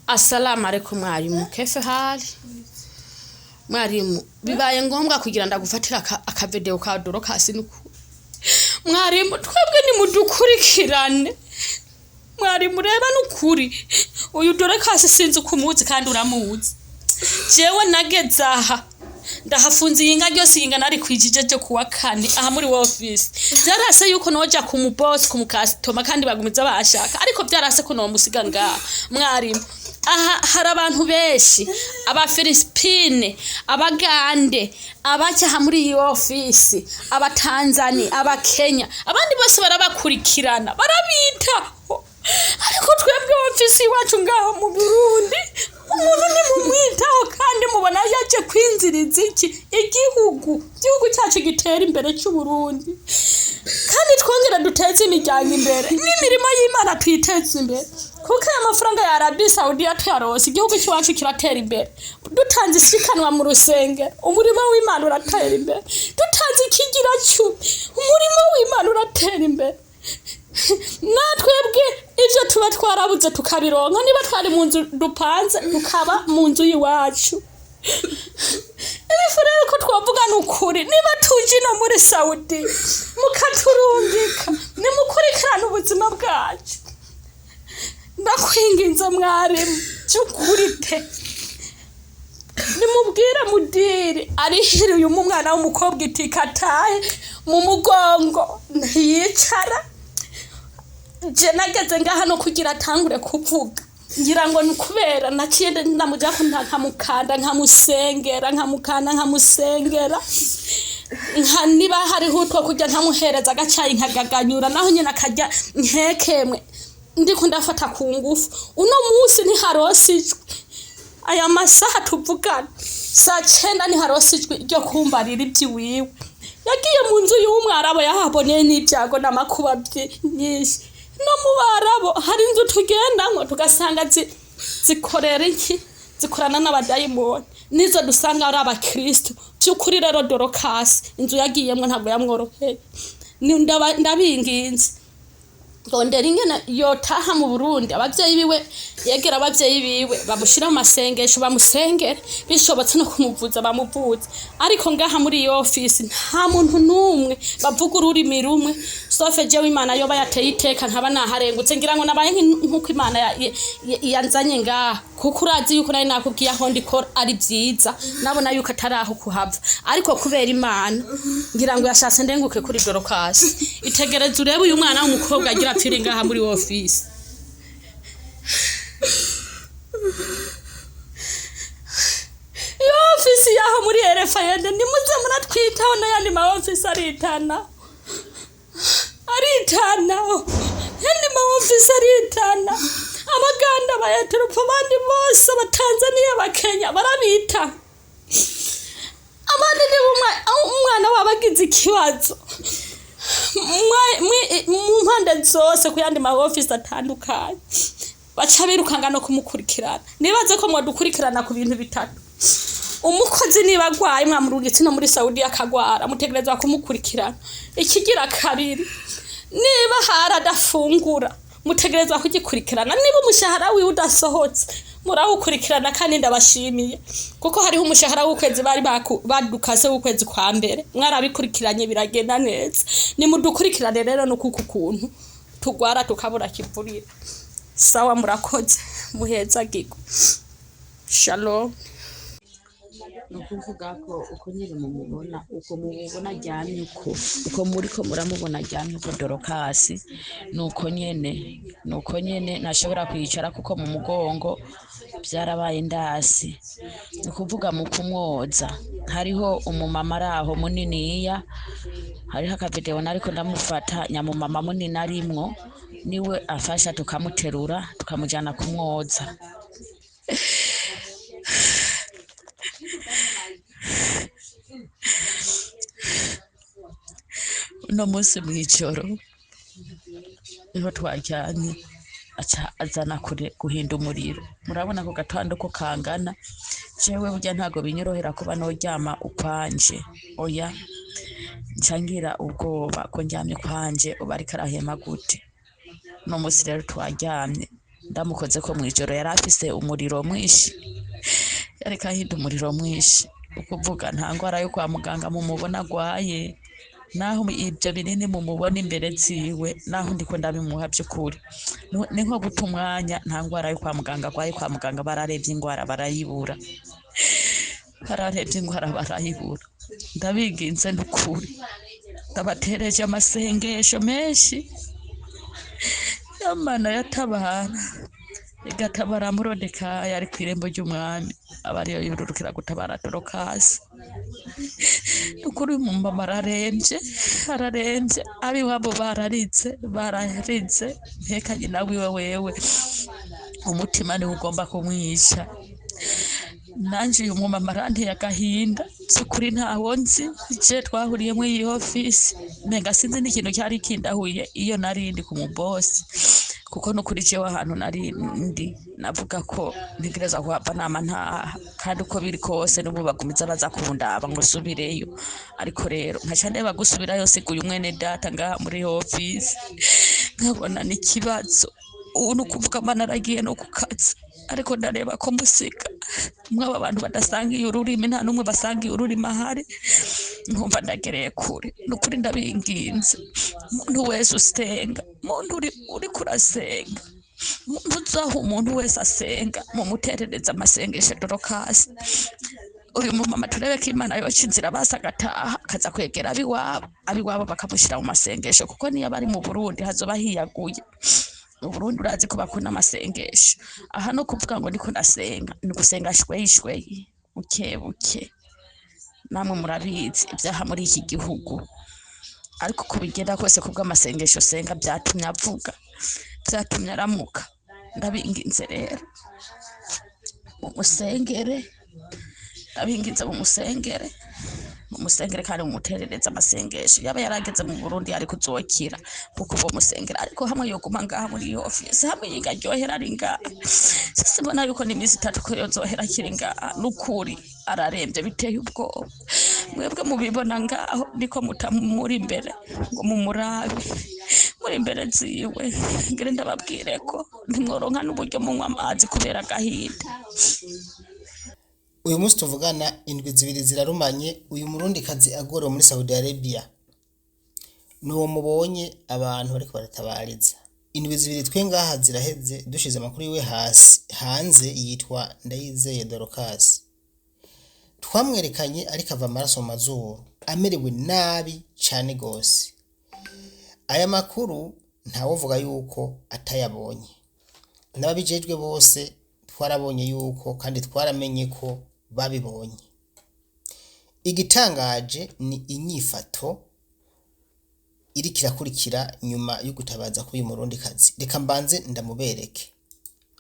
Assalamu alaikum mwarimu, kefe hali? Mwarimu, bibaye ngombwa kugira ndagufatira akavideo ka doro kasinuku. Mwarimu, twebwe ni mudukurikirane. Mwarimu reba nukuri. Uyu dore kasi sinzi kumuzi kandi uramuzi. Jewe nageze aha. Ndahafunze yinga ryose yinga nari kwijije cyo kuwa kane aha muri office. Byarase yuko noja ku mu boss ku mukastoma kandi bagumiza bashaka ariko byarase ko no musiga ngaha. Mwarimu, aha hari abantu benshi, aba Filipine, abagande, abacha muri iyi office, aba Tanzania, aba Kenya, abandi bose barabakurikirana, barabita. Ariko twebwe office iwacu ngaho mu Burundi, umuntu ni mumwitaho kandi mubona yaje kwinziriza igihugu cyacu gitera imbere cy'u Burundi. Kandi twongera duteze imiryango imbere, n'imirimo y'Imana twiteze imbere. Kuko amafaranga ya Arabia Saudia tuyarose igihugu cyacu kiratera imbere. Dutanze isikanwa mu rusenge, umurimo w'Imana uratera imbere. Dutanze ikigira cyo, umurimo w'Imana uratera imbere. Natwebwe ivyo tuba twarabuze tukabironka niba twari mu nzu dupanze tukaba mu nzu yiwacu. Rero ko twavuga n'ukuri niba tuje no muri Saudi mukaturungika nimukurikirana ubuzima bwacu. Ndakwinginze mwarimu cyukuri pe. Nimubwira mudiri arihiri uyu mwana w'umukobwa itikataye mu mugongo ntiyicara. Je nageze ngaha no kugira atangure kuvuga ngira ngo nikubera naciye ndamuja ko ntakamukanda nkamusengera nkamusengera niba hari hutwa kujya nkamuhereza agacayi nkagaganyura naho nyina akajya nkekemwe ndiko ndafata ku ngufu uno munsi ntiharosijwe aya masaha tuvugana saa 9 ntiharosijwe ryo kumbarira ibyiwiwe yagiye mu nzu y'umwarabo yahaboneye n'ibyago n'amakuba byinshi no mubarabo hari inzu tugenda ngo tugasanga zikorera iki zikorana n'abadayimoni nizo dusanga ari abakristo byukuri rero dorokasi inzu yagiyemwe ntabwo yamworoheye ndabinginze ndondera ingene yotaha mu Burundi abavyeyi biwe yegera abavyeyi biwe bamushira mu masengesho bamusengera bishobotse no kumuvuza bamuvuza ariko ngaha muri iyo office nta muntu numwe bavuga ururimi rumwe sofe jewe Imana yoba yateye iteka nkaba naharengutse ngira ngo nabaye nkuko Imana yanzanye ngaha kuko urazi yuko nari nakubwiye aho ndikora ari byiza nabona yuko ataraho kuhava ariko kubera Imana ngira ngo yashatse ndenguke kuri dorokasi itegereza urebe uyu mwana w'umukobwa agira apfire ngaha muri office. Iyo office yaho muri RFID nimuze muratwitaho n'ayandi ma office aritana yandi ma office aritana abaganda bayaturupa abandi bose abatanzania abakenya barabita abandi ni umwana wabagize ikibazo mu mpande zose ku yandi ma office atandukanye baca birukanga no kumukurikirana nibaze ko mwadukurikirana ku bintu bitatu umukozi niba gwaye mwamurugitse no muri Saudia akagwara mutegerezwa kumukurikirana ikigira kabiri niba haradafungura mutegerezwa kugikurikirana niba umushahara wiwe udasohotse murawukurikirana kandi ndabashimiye kuko hariho umushahara w'ukwezi bari badukase w'ukwezi kwa mbere mwarabikurikiranye biragenda neza nimudukurikirane rero no kuko kuntu tugwara tukabura kivurira sawa murakoze muheza gigo shalom nukuvuga ko uko nyine mumubona ajyamye uko muri ko muramubona ajyamye ko dorokasi nuko nyene nashobora kwicara kuko mu mugongo byarabaye ndasi nukuvuga mu kumwoza hariho umumama araho muniniya hariho akavideo nariko ndamufata nyamumama munini arimwo niwe afasha tukamuterura tukamujana kumwoza. Uno munsi mwijoro niho twajyanye aca azana guhinda umuriro murabona ko gatando ko kangana jewe burya ntago binyorohera kuba noryama ukwanje oya ncangira ubwoba ko njyamye kwanje uba ariko arahema gute no munsi rero twaryamye ndamukoze ko mwijoro yari afise umuriro mwinshi, yareka ahinda umuriro mwinshi, ukuvuga nta ngwara yo kwa muganga mumubona agwaye, naho ibyo binini mumubona imbere ziwe, naho ndiko ndabimuha by'ukuri ni nko guta umwanya, nta ngwara yo kwa muganga agwaye. Kwa muganga bararebye ingwara barayibura, bararebye ingwara barayibura. Ndabiginze n'ukuri, ndabatereje amasengesho menshi y'Imana yatabara, igatabara Morodekayi ari ku irembo ry'umwami, aba ariyo yururukira gutabara Dorokasi. N'ukuri umumama araremvye, abiwabo bararize, ntekanye nawe wewe umutima niwe ugomba kumwica. Nanje uyu mumama aranteye agahinda by'ukuri, ntawo nzi, je twahuriye muri iyi ofisi menga sinzi n'ikintu cyari kindahuye iyo narindi ku mubosi, kuko n'ukuri jewe ahantu narindi navuga ko ntegereza kuhava nama ntaha, kandi uko biri kose n'ubu bagumiza baza kundaba ngo subireyo, ariko rero nkaca ndeba gusubirayo siguye umwene data ngaha muri ofisi, nkabona n'ikibazo. Ubu nukuvuga Mana aragiye no ku kazi, ariko ndareba ko musiga mwaba abantu badasangiye ururimi, nta numwe basangiye ururimi ahari, nkumva ndagereye kure. N'ukuri ndabinginze, umuntu wese usenga, umuntu uri kurasenga, uzaho umuntu wese asenga, mumuterereza amasengesho Dorokasi. Uyu mumama turebe ko Imana yoca inzira basa agataha akaza kwegera abiwabo bakamushyira mu masengesho, kuko niyo bari mu Burundi hazoba hiyaguye. Mu Burundi urazi ko bakunda amasengesho, aha no kuvuga ngo ndiko ndasenga, ni gusenga shweyi buke buke. Namwe murabizi ibyaha muri iki gihugu, ariko uko bigenda kose kubw'amasengesho senga byatumye avuga, byatumye aramuka. Ndabinginze rero mumusengere, ndabinginze mumusengere kandi mumuterereza amasengesho. Yaba yarageze mu Burundi ari kuzokira kuko bo musengera, ariko hamwe yoguma ngaha muri iyo ofisi, hamwe yigaryohera ari ngaha, sibona yuko n'iminsi 3 ko yozohera kiri ngaha. N'ukuri araremvye biteye ubwoba, mwebwe mubibona ngaho niko mutamuri imbere ngo mumurabe, muri imbere ziwe. Ngire ndababwire ko ntimworonka n'uburyo munywa amazi kubera agahinda. Uyu munsi tuvugana indwi 2 zirarumanye, uyu murundi kazi agorowe muri Saudi Arabia nuwo mubonye abantu bariko baratabariza. Indwi 2 twe ngaha ziraheze dushize amakuru iwe hanze, yitwa Ndayizeye Dorokasi. Twamwerekanye ariko ava amaraso mu mazuru, amerewe nabi cyane gose. Aya makuru ntawovuga yuko atayabonye, n'ababijejwe bose twarabonye yuko, kandi twaramenye ko babibonye. Igitangaje ni inyifato iri kirakurikira nyuma yo gutabaza k'uyu murundi kazi. Reka mbanze ndamubereke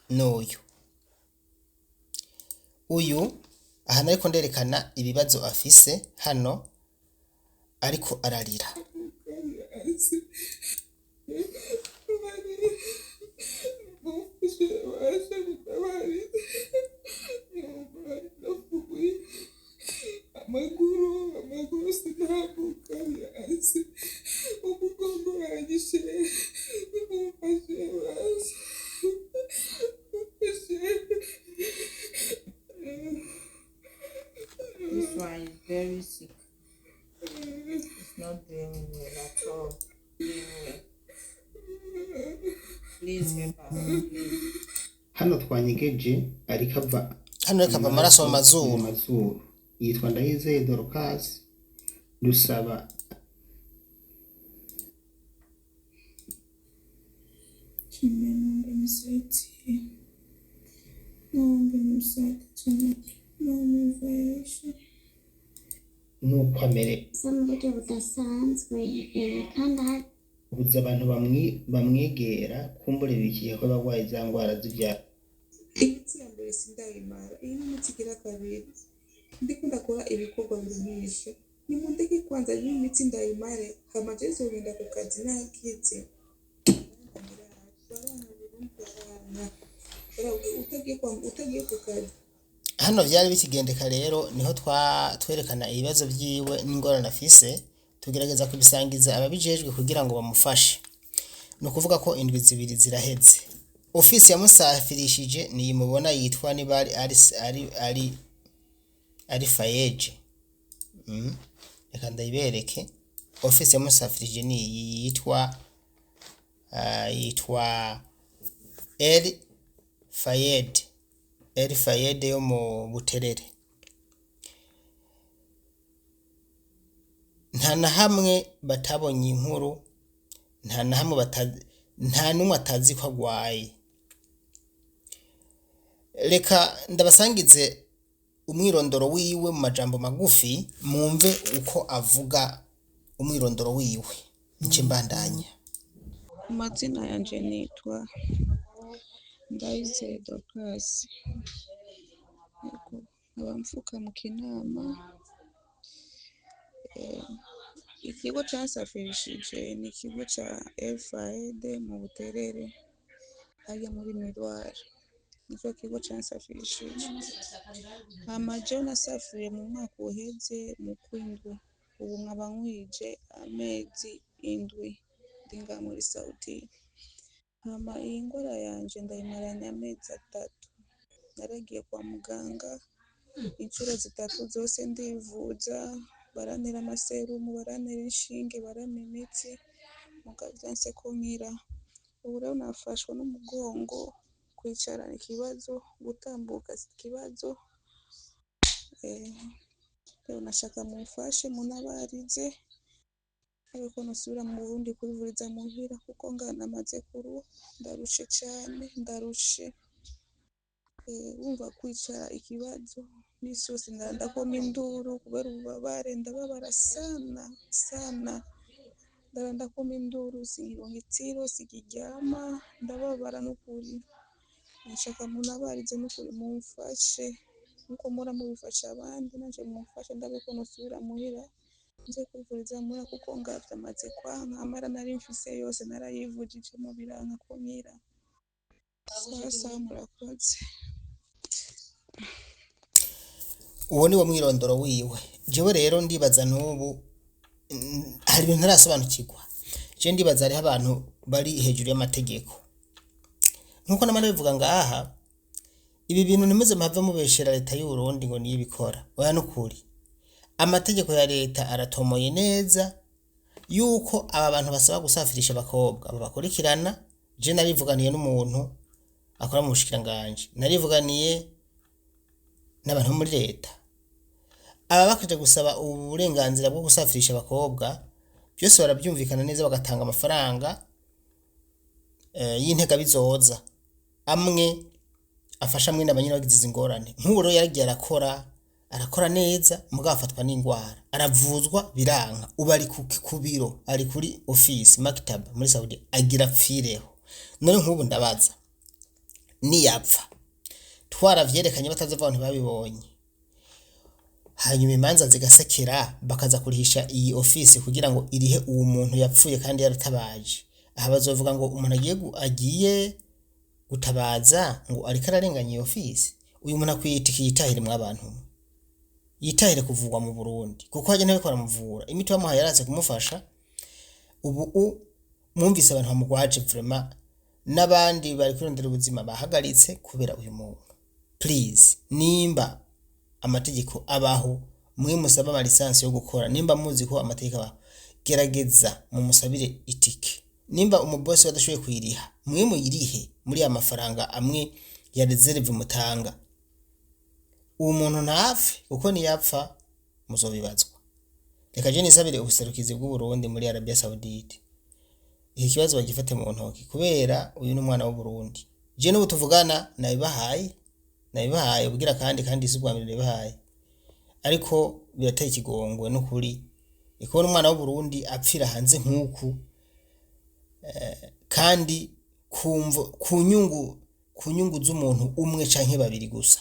n'uyu aha ariko nderekana ibibazo afise hano, ariko ararira. Amaguru sinabuka yasi umugongo wanjye nimufashe basi. This one is very sick. It's not doing well at all. Please help us. Hano twanyegeje ariko ava amaraso mu mazuru. Yitwa Ndayizeye Dorokasi. Dusaba Chimene msaitie. Naomba msaada tena. Naomba nuko amere uburyo budasanzwe kandi ubuza abantu bamwegera kumbure bikiye ko bagwaye za ngwara z'ibya. imitsi ya mbere sindayimara, iyi n'umuti igira kabiri. Ndikunda kuba ibikorwa biruhisha, nimundeke kwanza imitsi ndayimare, hama je zogenda ku kazi nakize. Utagiye ku kazi. Hano vyari bikigendeka rero, niho twerekana ibibazo vyiwe n'ingorane afise, tugerageza kubisangiza ababijejwe kugira ngo bamufashe. No kuvuga ko indwi 2 ziraheze ofisi yamusafirishije niyi mubona yitwa nibari ari fayeje. Reka ndayibereke. Ofisi yamusafirishije niyi yitwa El Fayed yo mu Buterere. Nta na hamwe batabonye inkuru, nta na hamwe nta numwe atazi ko agwaye. Reka ndabasangize umwirondoro wiwe mu majambo magufi mwumve uko avuga umwirondoro wiwe. Nce mbandanya. Amazina yanje nitwa Ndayizeye Dorcas. Nkaba mvuka mu Kinama. Ikigo cansafirishije ni ikigo ca Fayed mu Buterere hariya muri Mirwara. Nico kigo cansafirishije. Hama jewe nasafiriye mu mwaka uheze mu kwindwi. Ubu nkaba nkwije amezi indwi ndi ngaha muri Saudia. Hama iyi ngwara yanje ndayimaranye amezi 3. Naragiye kwa muganga incuro 3 zose ndivuza, barantera amaserumu, barantera inshinge, barampa imitsi, mugabo vyanse ko nkira. Ubu rero nafashwe n'umugongo, kwicara ni ikibazo, gutambuka si ikibazo. Rero nashaka mumfashe muntabarize ariko nosubira mu Burundi kwivuriza muhira kuko ngaha namaze kuruha, ndarushe cane, ndarushe. Wumva kwicara ikibazo misi yose ndakoma induru kubera ububabare, ndababara sana. Ndakoma induru, sinkironka itsiro, sikiryama, ndababara n'ukuri. Nashaka muntabarize n'ukuri mumfashe nkuko mura mubifasha abandi, nanje mumfashe ndabe ko nosubira muhira nje kwivuriza muhira kuko ngaha vyamaze kwanka. Amara nari mfise yose narayivujijemo biranka ko nkira. Sasa murakoze. Uwo ni wo mwirondoro wiwe. Jewe rero ndibaza n'ubu hari ibintu ntarasobanukirwa. Je ndibaza hariho abantu bari hejuru y'amategeko. Nkuko namara bivuga ngaha, ibi bintu nimeze mpava mubeshera leta y'u Burundi ngo niyo ibikora. Oya nukuri. Amategeko ya leta aratomoye neza yuko aba bantu basaba gusafirisha abakobwa babakurikirana. Je narivuganiye n'umuntu akora mu bushikiranganje, narivuganiye n'abantu muri leta. Aba bakaje gusaba uburenganzira bwo gusafirisha abakobwa byose barabyumvikana neza, bagatanga amafaranga y'intega bizoza amwe afasha mwe n'abanyine bagize ingorane. Nk'uro yaragiye arakora neza, mugafatwa n'ingwara, aravuzwa biranka. Uba ari ku kubiro, ari kuri office maktaba muri Saudia, agirapfireho. None nk'ubu ndabaza niyapfa, twaravyerekanye batazi abantu babibonye, hanyuma imanza zigasekera bakaza kurihisha iyi office kugira ngo irihe uwo muntu yapfuye kandi yaratabaje. Aha bazovuga ngo umuntu agiye gutabaza ngo ariko ararenganya iyi office. Uyu muntu akwiyitiki yitahire mu abantu, yitahire kuvugwa mu Burundi kuko haje nawe kora muvura. Imiti bamuhaye yaraze kumufasha. Ubu mwumvise abantu bamugwaje vraiment, n'abandi bari kurondera ubuzima bahagaritse kubera uyu muntu. Please, nimba amategeko abaho, mwe musaba ama lisansi yo gukora. Nimba muzi ko amategeko abaho, gerageza mu musabire itike. Nimba umubosi badashoboye kuyiriha, mwe muyirihe muri amafaranga amwe ya reserve mutanga. Uwo muntu ntapfe kuko niyapfa muzobibazwa. Reka je nisabire ubuserukizi bw'u Burundi muri Arabia Saudite, iki kibazo bagifate mu ntoki kubera uyu n'umwana w'u Burundi. Je n'ubu tuvugana nabibahaye ubwira kandi isubwamire nabibahaye, ariko birateye ikigongwe no kuri iko n'umwana w'u Burundi apfira hanze nk'uku, kandi ku nyungu z'umuntu umwe canke babiri gusa.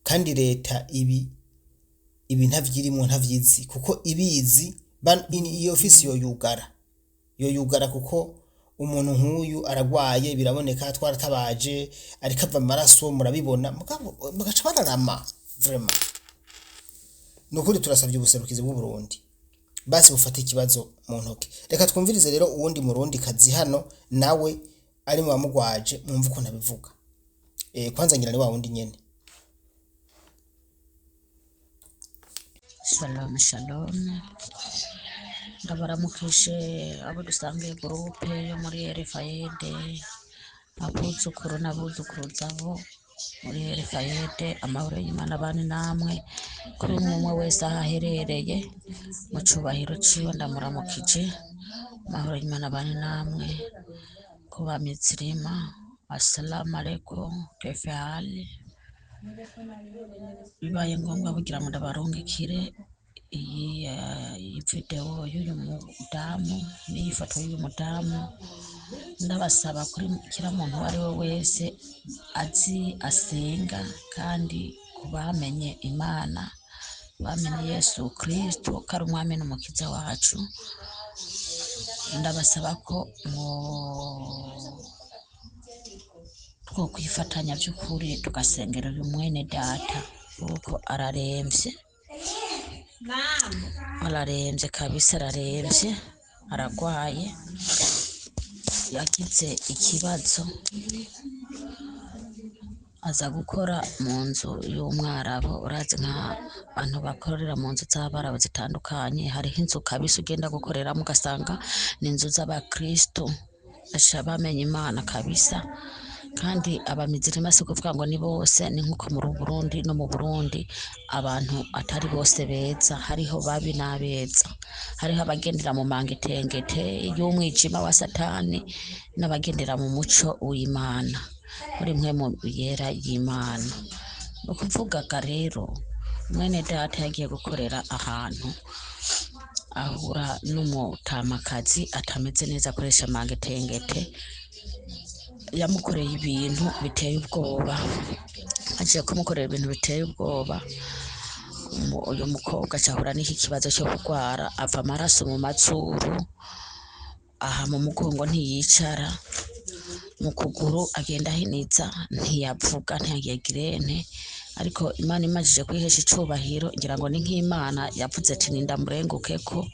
Kandi leta ibi ntavyizi kuko ibizi iyo ofisi yoyugara kuko umuntu nk'uyu aragwaye, biraboneka twaratabaje ariko ava amaraso murabibona, mugaca bararama vraiment. Nukuri turasabye ubuserukizi bw'u Burundi basi bufata ikibazo mu ntoke. Reka twumvirize rero uwundi Murundi kazi hano nawe ari mu bamugwaje mwumva ukuntu abivuga. Kwanza ngira ni wa wundi nyene. Shalom shalom, ndabaramukije abo dusangiye gurupe yo muri Erefayede, abuzukuru n'abuzukuruza bo muri Erefayede. Amahoro y'Imana bane namwe kuri umwe wese aho aherereye mu cubahiro ciwe ndamuramukije. Amahoro y'Imana bane namwe ku bamizirima. Assalamu alaikum, kefe hali. Bibaye ngombwa kugira ngo ndabarungikire iyi video y'uyu mudamu n'iyi foto y'uyu mudamu, ndabasaba kuri kira muntu uwo ari we wese azi asenga kandi kubamenye Imana, bamenye Yesu Kristo ko ari umwami n'umukiza wacu, ndabasaba ko two kwifatanya by'ukuri tugasengera uyu mwene data kuko araremvye kabisa, araremvye, aragwaye, yagize ikibazo aza gukora mu nzu y'umwarabo. Urazi nka abantu bakorera mu nzu z'abarabu zitandukanye, hariho inzu kabisa ugenda gukoreramo ugasanga ni inzu z'abakristo bamenye Imana kabisa. Kandi abamizirima si kuvuga ngo ni bose, ni nkuko mu Burundi no mu Burundi abantu atari bose beza, hariho babi n'abeza, hariho abagendera mu mangetengete y'umwijima wa satani n'abagendera mu muco w'Imana, muri mwe mu yera y'Imana. Ukuvugaga rero mwene data yagiye gukorera ahantu ahura n'umutamakazi atameze neza, akoresha mangetengete, yamukoreye ibintu biteye ubwoba. Agiye kumukorera ibintu biteye ubwoba, uyu mukobwa acahura n'iki kibazo cyo kurwara, ava amaraso mu mazuru, aha mu mugongo ntiyicara, mu kuguru agenda ahiniza, ntiyavuga, ntiyagirene. Ariko Imana imajije kwihesha icubahiro, ngira ngo ni nk'Imana yavuze ati nindamurengukeko.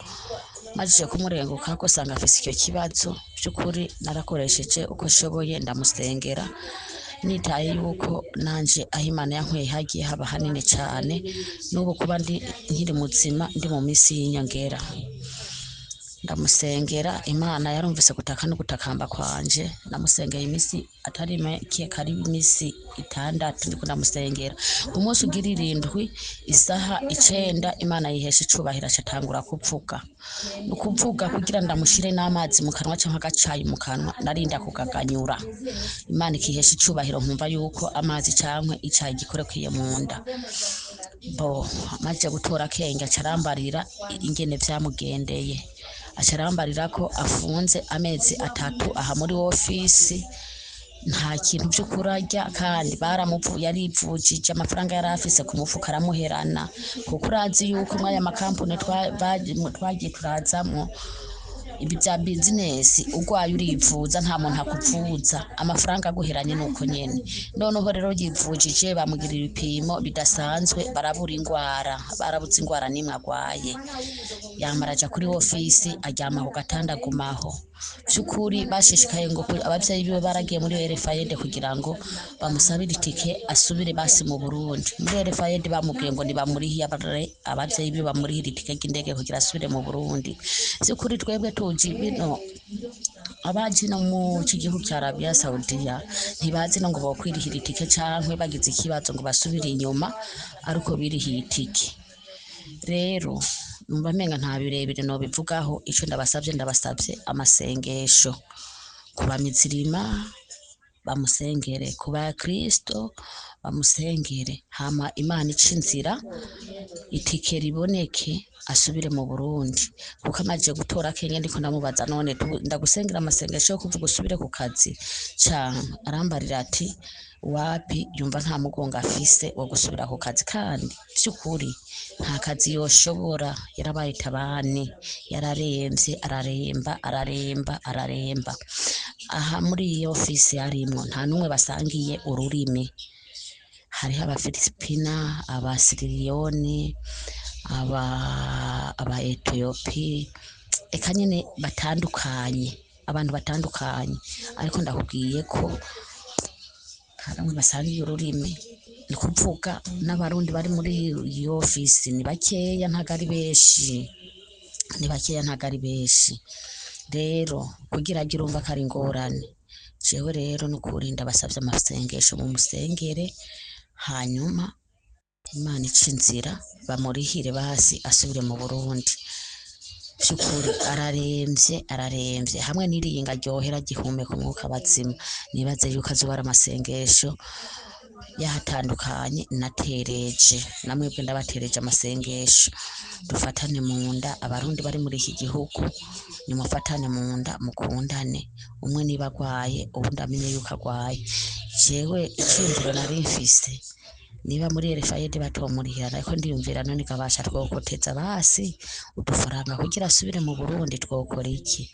Majije kumurenguka ko sanga afise icyo kibazo, by'ukuri narakoresheje uko nshoboye ndamusengera, nitaye yuko nanje aho Imana yankweye hagiye haba hanini cyane, n'ubu kuba nkiri muzima ndi mu minsi y'inyongera. Ndamusengera, Imana yarumvise gutaka no gutakamba kwanje. Namusengeye imisi atari make, kari imisi 6 ndiko ndamusengera. Umunsi ugira 7 isaha 9 Imana yihesha icubahiro acatangura kuvuga. Ukuvuga kugira ndamushire n'amazi mu kanwa canke agacayi mu kanwa, narinda kugaganyura. Imana ikihesha icubahiro, nkumva yuko amazi canke icayi gikorekeye mu nda. Maze gutora kenge acarambarira ingene vyamugendeye, acarambarira ko afunze amezi 3 aha muri ofisi, nta kintu byo kurarya, kandi yarivujije amafaranga yari afise ku mufuka aramuherana, kuko urazi yuko mwaya makampuni twagiye turazamwo ibi bya bizinesi, ugwaye urivuza nta muntu akuvuza, amafaranga aguheranye nuko nyene. Noneho rero yivujije, bamugira ibipimo bidasanzwe, barabuze ingwara nimwe agwaye. Yamara aja kuri ofisi, aryama ku gatanda agumaho. By'ukuri bashishikaye ngo abavyeyi biwe baragiye muri Erefayede kugira ngo bamusabire itike asubire basi mu Burundi. Muri Erefayede bamubwiye ngo nibamurihiye abavyeyi biwe bamurihira itike y'indege kugira asubire mu Burundi. By'ukuri twebwe tuji bino abaji no mu gihugu cya Arabia Saudia ntibazi no ngo bokwirihira itike canke bagize ikibazo ngo basubire inyuma, ariko birihiye itike. Rero numva menga nta birebire no bivugaho. Ico ndabasavye amasengesho ku bamizirima, bamusengere, ku ba Kristo bamusengere, hama Imana ica inzira itike riboneke asubire mu Burundi. Kuko amaje gutora kenge ndiko ndamubaza none ndagusengera amasengesho yo kuvuga usubire ku kazi canke, arambarira ati wapi, yumva nta mugongo afise wo gusubira ku kazi, kandi by'ukuri nta kazi yoshobora. Yarabaye tabani, yararemvye, araremba. Aha muri iyi ofisi yarimwo nta numwe basangiye ururimi. Hariho abafilipina, abasiriyoni, aba Etiyopi, eka nyene batandukanye. abantu batandukanye, ariko ndakubwiye ko haramwe basangiye ururimi, ni kuvuga n'abarundi bari muri iyo ofisi ni bakeya ntago ari benshi, ni bakeya ntago ari benshi. Rero kugira agire urumva ko ari ingorane, jewe rero nukuri ndabasavye amasengesho mu musengere, hanyuma Imana ica inzira bamurihire basi asubire mu Burundi. Vyukuri araremvye hamwe n'iringa ryohera gihumeka umwuka bazima, nibaze yuko azobara amasengesho yahatandukanye natereje, namwebwe ndabatereje amasengesho, dufatane mu nda abarundi bari muri iki gihugu, nimufatane mu nda mukundane, umwe niba agwaye uwundi amenye yuko agwaye. Jewe iciyumviro nari mfise, niba muri RFID batomurihira, ariko ndiyumvira none kabasha twokoteza basi udufaranga kugira asubire mu Burundi, twokora iki?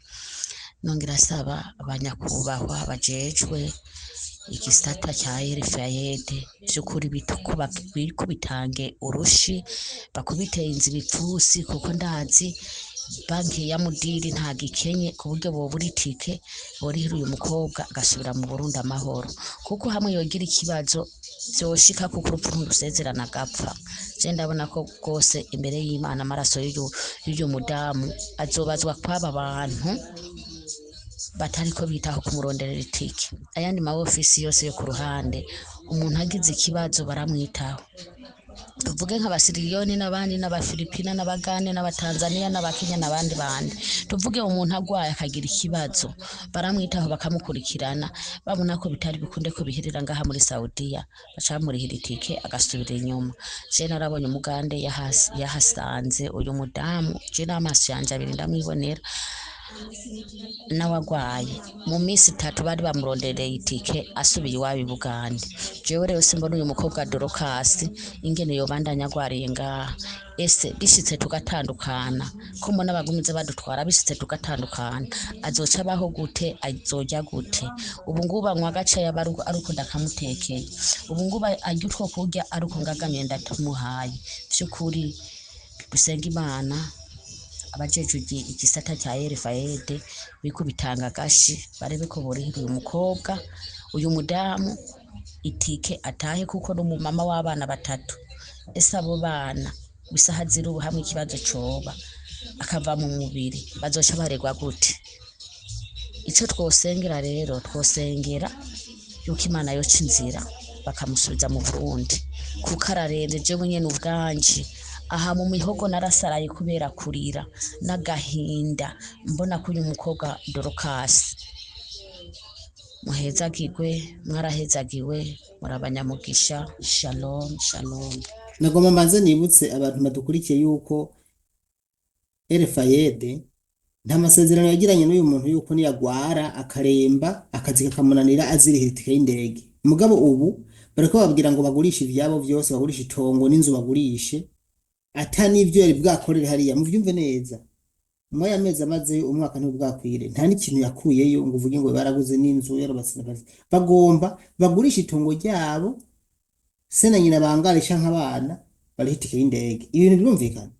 Nongera saba abanyakubahwa bajejwe igisata cya RFID vy'ukuri bitange urushi, bakubite inzu ibipfusi, kuko ndazi banki ya mudiri nta gikenye ku buryo bobura itike borihira uyu mukobwa agasubira mu Burundi amahoro, kuko hamwe yogira ikibazo vyoshika kuko urupfu ntirusezerana agapfa. Je ndabona ko rwose imbere y'Imana amaraso y'uyu mudamu azobazwa kw'aba bantu batariko bitaho kumuronderera itike. Ayandi ma ofisi yose yo ku ruhande, umuntu agize ikibazo baramwitaho, tuvuge nk'abasiriyoni n'abandi n'abafilipina n'abagande n'abatanzania n'abakenya n'abandi bandi, tuvuge umuntu agwaye akagira ikibazo baramwitaho bakamukurikirana, babona ko bitari bikunde ko biherera ngaha muri Saudia baca bamurihira itike agasubira inyuma. Je narabonye umugande yahasanze uyu mudamu, je n'amaso yanje abiri ndamwibonera n'awagwaye mu minsi 3 bari bamurondereye itike asubiye iwabo i Bugande. Jewe rero simbona uyu mukobwa Dorokasi ingene yobandanya agwariye ngaha. Ese bishitse tugatandukana, ko mbona bagumize badutwara, bishitse tugatandukana, azoca abaho gute? Azojya gute? Ubu ngubu anywa agace aruko ndakamutekeye, ubu ngubu arya utwo kurya aruko ngagamye ndatumuhaye. Vy'ukuri dusenga Imana, abajeje igisata cya RFID bikubitanga gashi barebe ko borihira uyu mukobwa, uyu mudamu itike atahe, kuko n'umumama w'abana 3. Ese abo bana bisaha ziri ubu hamwe ikibazo coba akava mu mubiri bazoca baregwa gute? Ico twosengera rero, twosengera yuko Imana yoca inzira bakamusubiza mu Burundi, kuko araremvye. Jewe nyene ubwanje aha mu mihogo narasaraye kubera kurira n'agahinda, mbona ko uyu mukobwa Dorokasi. Muhezagirwe, mwarahezagiwe, murabanyamugisha. Shalom shalom. Nagomba mbanze nibutse abantu badukurikiye yuko RFID nta masezerano yagiranye n'uyu muntu yuko niyagwara akaremba akazi kakamunanira azirihira itike y'indege. Mugabo ubu bariko babwira ngo bagurishe ivyabo vyose, bagurishe itongo n'inzu, bagurishe ata n'ivyo yari bwakorera hariya. Muvyumve neza, umwe yameze amaze umwaka ntibwakwire, nta n'ikintu yakuyeyo ngo uvuge ngo baraguze n'inzu yarubatse n'akazi. Bagomba bagurisha itongo ryabo, se na nyina bangarisha nk'abana bariha itike y'indege. Ibintu birumvikana.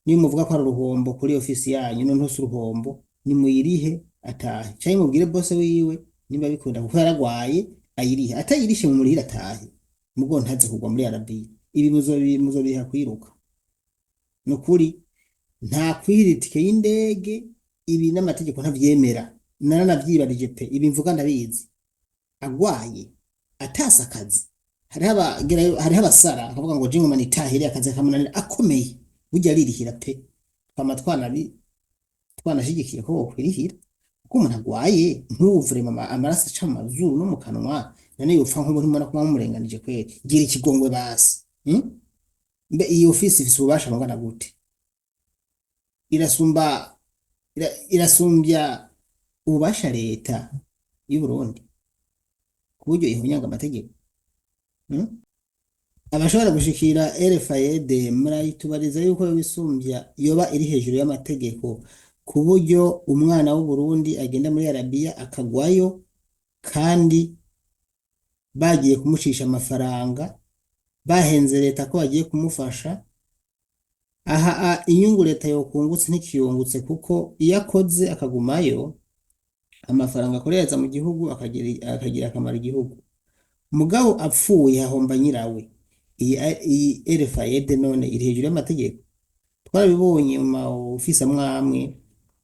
Niyo muvuga ko ari uruhombo kuri ofisi yanyu, none ntose uruhombo nimuyirihe atahe, canke mubwire boss wiwe nimba bikunda kuko yaragwaye ayirihe, atayirishe mu murihira atahe, mugo ntaze kugwa muri Arabia. Ibi muzobiha kwiruka. Nukuri nta kwihira itike y'indege, ibi n'amategeko ntavyemera. Naranavyibarije pe, ibi mvuga ndabizi. Agwaye atasa akazi, hariho abasara akavuga ngo jingo manitahire akazi kamunanira akomeye, burya aririhira pe. Twama twanashigikiye ko bokwirihira, kuko umuntu agwaye ntuvure amaraso aca mu mazuru no mu kanwa, none yopfa nk'ubu ntimubona ko mwamurenganije kweri. Gira ikigongwe basi. Mbe iyi ofisi ifise ububasha bungana gute? Irasumbya ububasha leta y'u Burundi ku buryo ihunyanga amategeko. Abashobora gushikira RFID murayitubariza yuko bisumbya yoba iri hejuru y'amategeko, ku buryo umwana w'u Burundi agenda muri Arabia akagwayo kandi bagiye kumucisha amafaranga, bahenze leta ko bagiye kumufasha, inyungu leta yokungutse ntikiyungutse kuko iyo akoze akagumayo amafaranga akorereza mu gihugu akagira akamaro igihugu. Mugabo apfuye hahomba nyirawe. Iyi RFID none iri hejuru y'amategeko. Twarabibonye mu ofisi amwe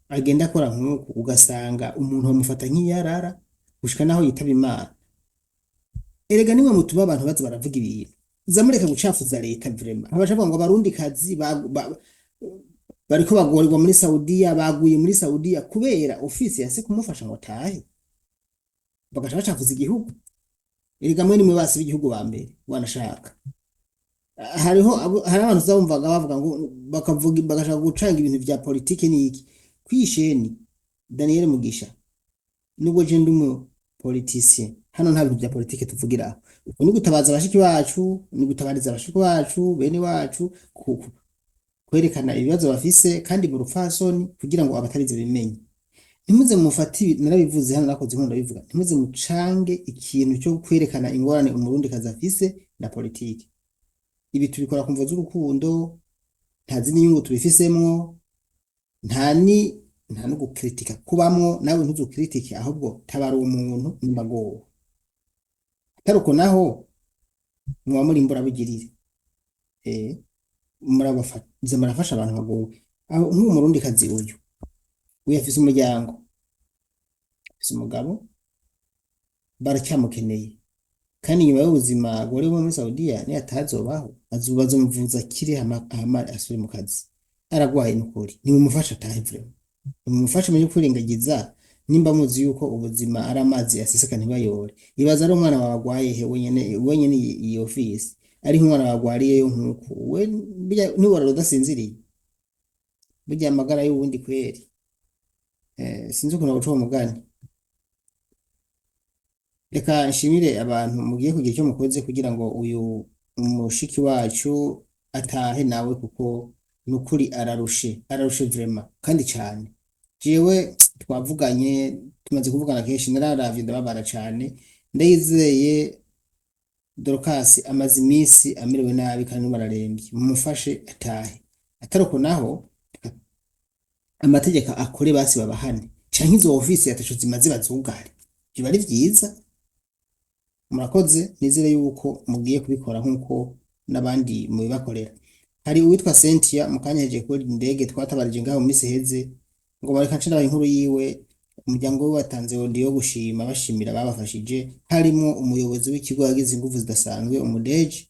agenda akora nk'uko ugasanga umuntu bamufata nk'iyarara gushika naho yitaba Imana. Erega nimwe mutuma abantu baza baravuga ibintu. Zamureka gucafuza leta vraiment. Abashavuga ngo abarundi kazi bariko bagorerwa muri Saudia, baguye muri Saudia kubera ofisi yase kumufasha ngo tahe. Bagaca bacafuza igihugu. Erega mwe nimwe basi b'igihugu ba mbere wanashaka. Hari abantu uzumvaga bavuga ngo bakavuga bagashaka gucanga ibintu vya politike niki. Kwisheni Daniel Mugisha nubwo je ndi politicien hano nta bintu bya politike tuvugira. Uko ni gutabaza abashiki bacu, ni gutabariza abashiki bacu, bene wacu kwerekana ibibazo bafise kandi mu rufasoni kugira ngo abatarize bimenye. Ntimuze mufati narabivuze hano nakoze nko ndabivuga. Ntimuze mucange ikintu cyo kwerekana ingorane umurundi kazafise na politike. Ibi tubikora kumva z'urukundo nta zindi nyungu tubifisemwo nta no gukritika kubamwo nawe ntuzukritike ahubwo tabara umuntu nimbago ataruko naho mwa muri mbura bigirire murafasha abantu bagowe aho nk'umurundi kazi uyu uyafise umuryango afise umugabo baracyamukeneye kandi nyuma y'ubuzima gore muri Saudia ni atazobaho azumvuza kiri hama asuri mu kazi aragwaye n'ukuri ni mumufasha tahe mumufasha mu kurengagiza nimba muzi yuko ubuzima ari amazi aseseka ntibayore ibaza ari umwana wagwaye he wenyene iyi office ari umwana wagwariye yo nkuko we ni wararodasinziriye burya amagara y'ubundi kweri sinzi ukuntu guca umugani. Reka nshimire abantu mugiye kugira icyo mukoze kugira ngo uyu umushiki wacu atahe nawe kuko nukuri ararushe vraiment kandi cyane. Jewe twavuganye tumaze kuvugana kenshi nararavye ndababara cyane ndayizeye Dorcas amaze iminsi amerewe nabi kandi araremvye mumufashe atahe ataruko naho amategeko akore basi babahane canke izo office yatasho zimaze bazugare biba ari vyiza. Murakoze nizere yuko mugiye kubikora nkuko nabandi mubibakorera. Hari uwitwa Cynthia mukanyeje kuri indege twatabarije ngaho misi heze ngo bareka ncira inkuru yiwe umuryango we watanze wondi yo gushima bashimira babafashije harimo umuyobozi w'ikigo yagize ingufu zidasanzwe umudeje